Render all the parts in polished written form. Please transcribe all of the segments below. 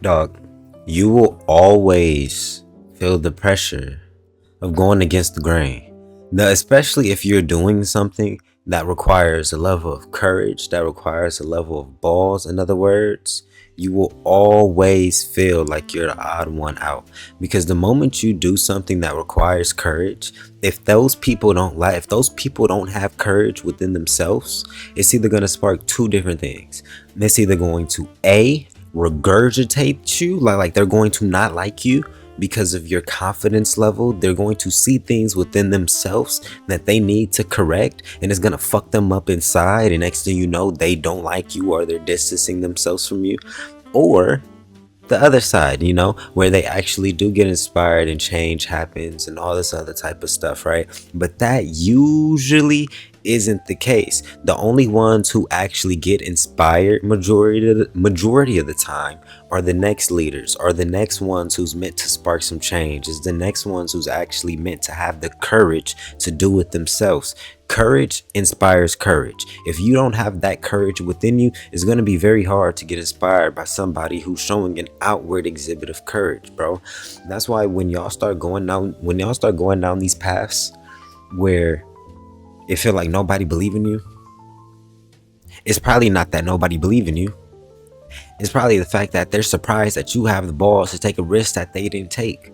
Dog, you will always feel the pressure of going against the grain. Now, especially if you're doing something that requires a level of courage, that requires a level of balls, in other words, you will always feel like you're the odd one out. Because the moment you do something that requires courage, if those people don't have courage within themselves, it's either going to spark two different things. It's either going to regurgitate you, like they're going to not like you because of your confidence level. They're going to see things within themselves that they need to correct, and it's going to fuck them up inside, and next thing you know, they don't like you or they're distancing themselves from you. Or the other side, where they actually do get inspired and change happens and all this other type of stuff, right? But that usually isn't the case. The only ones who actually get inspired majority of the time are the next leaders, are the next ones who's meant to spark some change, is the next ones who's actually meant to have the courage to do it themselves. Courage inspires courage. If you don't have that courage within you, it's going to be very hard to get inspired by somebody who's showing an outward exhibit of courage, bro. That's why when y'all start going down these paths where it feel like nobody believe in you, it's probably not that nobody believe in you. It's probably the fact that they're surprised that you have the balls to take a risk that they didn't take.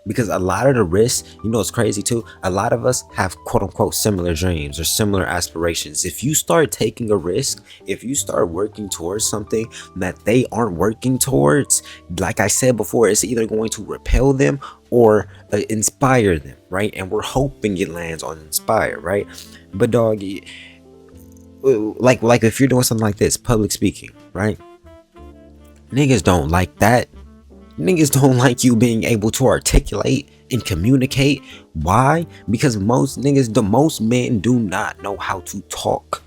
Because a lot of the risks, it's crazy too. A lot of us have quote unquote similar dreams or similar aspirations. If you start taking a risk, if you start working towards something that they aren't working towards, like I said before, it's either going to repel them or inspire them, right? And we're hoping it lands on inspire, right? But dog, like if you're doing something like this, public speaking, right? Niggas don't like that. Niggas don't like you being able to articulate and communicate. Why? Because most men do not know how to talk.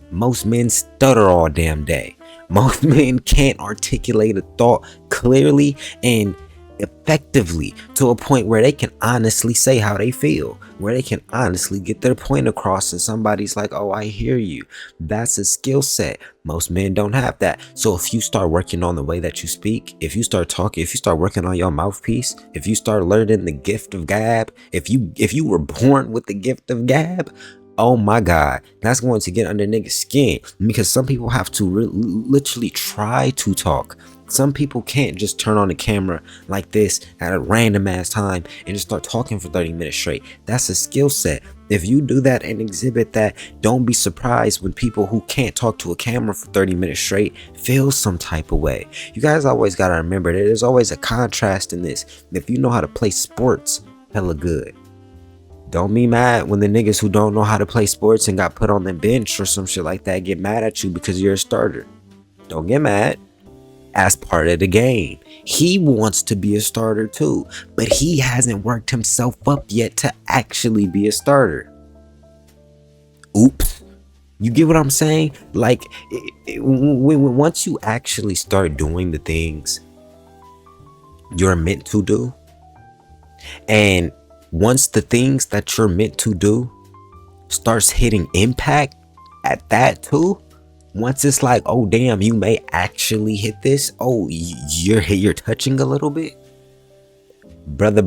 Most men stutter all damn day. Most men can't articulate a thought clearly and effectively to a point where they can honestly say how they feel, where they can honestly get their point across, and somebody's like, oh, I hear you. That's a skill set. Most men don't have that. So if you start working on the way that you speak, if you start talking, if you start working on your mouthpiece, if you start learning the gift of gab, if you were born with the gift of gab, oh my God, that's going to get under niggas' skin, because some people have to literally try to talk. Some people can't just turn on the camera like this at a random ass time and just start talking for 30 minutes straight. That's a skill set. If you do that and exhibit that, don't be surprised when people who can't talk to a camera for 30 minutes straight feel some type of way. You guys always got to remember that there's always a contrast in this. If you know how to play sports, hella good. Don't be mad when the niggas who don't know how to play sports and got put on the bench or some shit like that get mad at you because you're a starter. Don't get mad. As part of the game, he wants to be a starter too, but he hasn't worked himself up yet to actually be a starter. Oops. You get what I'm saying? Like, once you actually start doing the things you're meant to do, and once the things that you're meant to do starts hitting impact at that too, once it's like, oh damn, you may actually hit this, oh, you're touching a little bit, brother.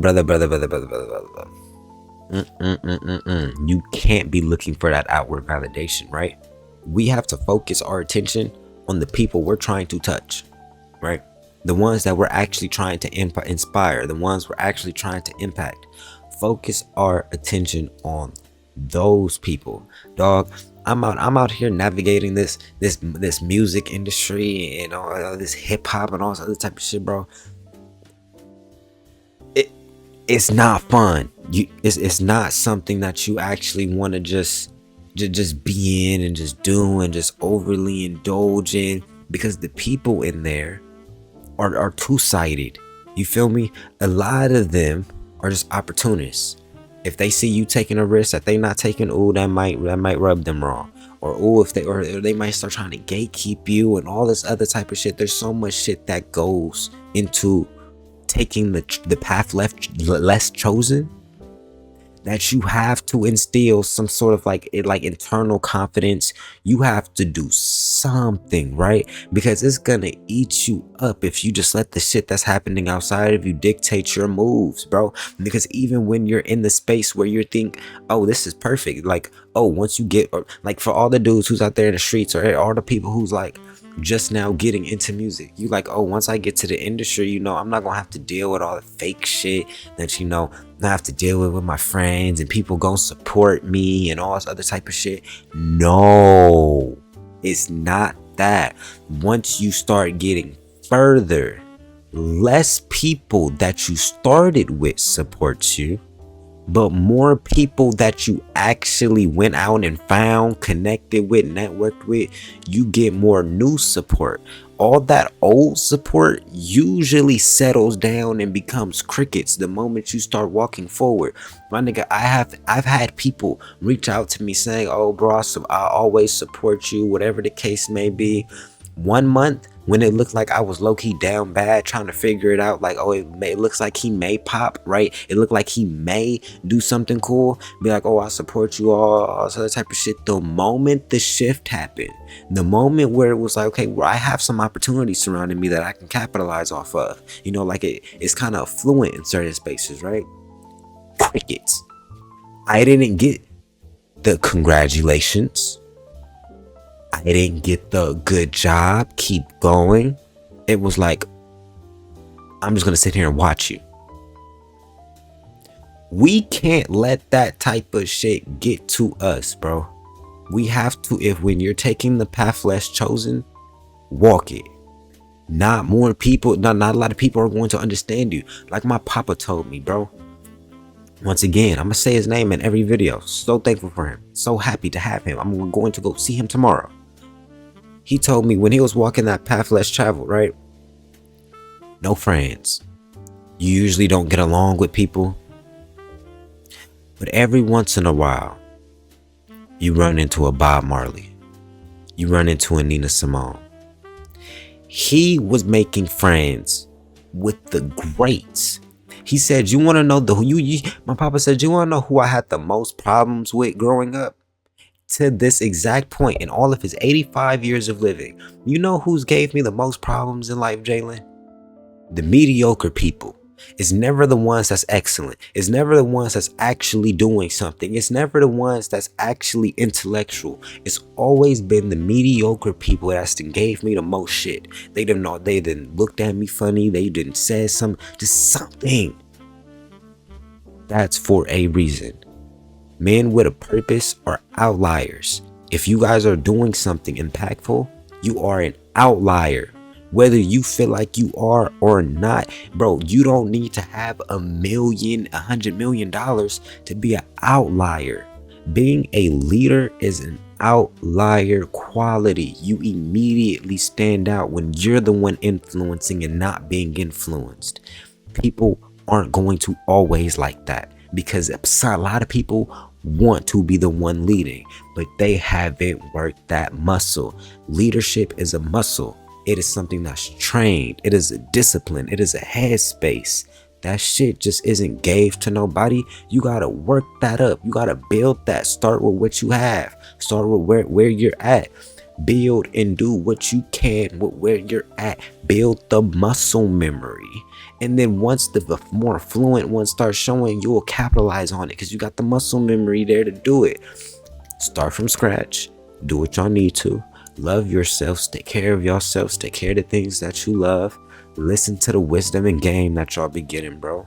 You can't be looking for that outward validation, right? We have to focus our attention on the people we're trying to touch, right? The ones that we're actually trying to inspire, the ones we're actually trying to impact. Focus our attention on those people, dog. I'm out here navigating this music industry and all this hip hop and all this other type of shit, bro. It's not fun. It's not something that you actually want to just be in and just do and just overly indulge in, because the people in there are two-sided. You feel me? A lot of them are just opportunists. If they see you taking a risk that they not taking, oh, that might rub them wrong. Or oh, if they might start trying to gatekeep you and all this other type of shit. There's so much shit that goes into taking the path less chosen, that you have to instill some sort of like internal confidence. You have to do something, right? Because it's gonna eat you up if you just let the shit that's happening outside of you dictate your moves, bro. Because even when you're in the space where you think, oh, this is perfect, like, oh, once you get, or like for all the dudes who's out there in the streets, or all the people who's like just now getting into music, you like, oh, once I get to the industry, I'm not gonna have to deal with all the fake shit that I have to deal with my friends, and people gonna support me and all this other type of shit. No, it's not that. Once you start getting further, less people that you started with support you, but more people that you actually went out and found, connected with, networked with, you get more new support. All that old support usually settles down and becomes crickets the moment you start walking forward. My nigga, I've had people reach out to me saying, oh bro, I always support you, whatever the case may be. 1 month when it looked like I was low-key down bad trying to figure it out, like, oh, it looks like he may pop, right? It looked like he may do something cool, be like, oh, I support you, all this other type of shit. The moment the shift happened, the moment where it was like, okay, well, I have some opportunities surrounding me that I can capitalize off of, like it's kind of fluent in certain spaces, right? Crickets. I didn't get the congratulations. I didn't get the good job, keep going. It was like, I'm just gonna sit here and watch you. We can't let that type of shit get to us, bro. We have to, when you're taking the path less chosen, walk it. Not a lot of people are going to understand you. Like my papa told me, bro. Once again, I'm gonna say his name in every video. So thankful for him. So happy to have him. I'm going to go see him tomorrow. He told me when he was walking that path less traveled, right? No friends. You usually don't get along with people. But every once in a while, you run into a Bob Marley. You run into a Nina Simone. He was making friends with the greats. He said, you want to know my papa said, you want to know who I had the most problems with growing up? To this exact point in all of his 85 years of living, you know who's gave me the most problems in life, Jalen? The mediocre people. It's never the ones that's excellent. It's never the ones that's actually doing something. It's never the ones that's actually intellectual. It's always been the mediocre people that's gave me the most shit. They didn't looked at me funny. They didn't say just something. That's for a reason. Men with a purpose are outliers. If you guys are doing something impactful, you are an outlier. Whether you feel like you are or not, bro, you don't need to have $100 million to be an outlier. Being a leader is an outlier quality. You immediately stand out when you're the one influencing and not being influenced. People aren't going to always like that, because a lot of people want to be the one leading, but they haven't worked that muscle. Leadership is a muscle. It is something that's trained. It is a discipline. It is a headspace. That shit just isn't gave to nobody. You gotta work that up. You gotta build that. Start with what you have. Start with where you're at. Build and do what you can with where you're at. Build the muscle memory. And then once the more fluent one starts showing, you will capitalize on it because you got the muscle memory there to do it. Start from scratch. Do what y'all need to. Love yourselves. Take care of yourselves. Take care of the things that you love. Listen to the wisdom and game that y'all be getting, bro.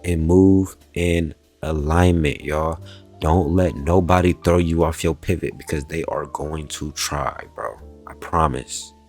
And move in alignment, y'all. Don't let nobody throw you off your pivot, because they are going to try, bro. I promise.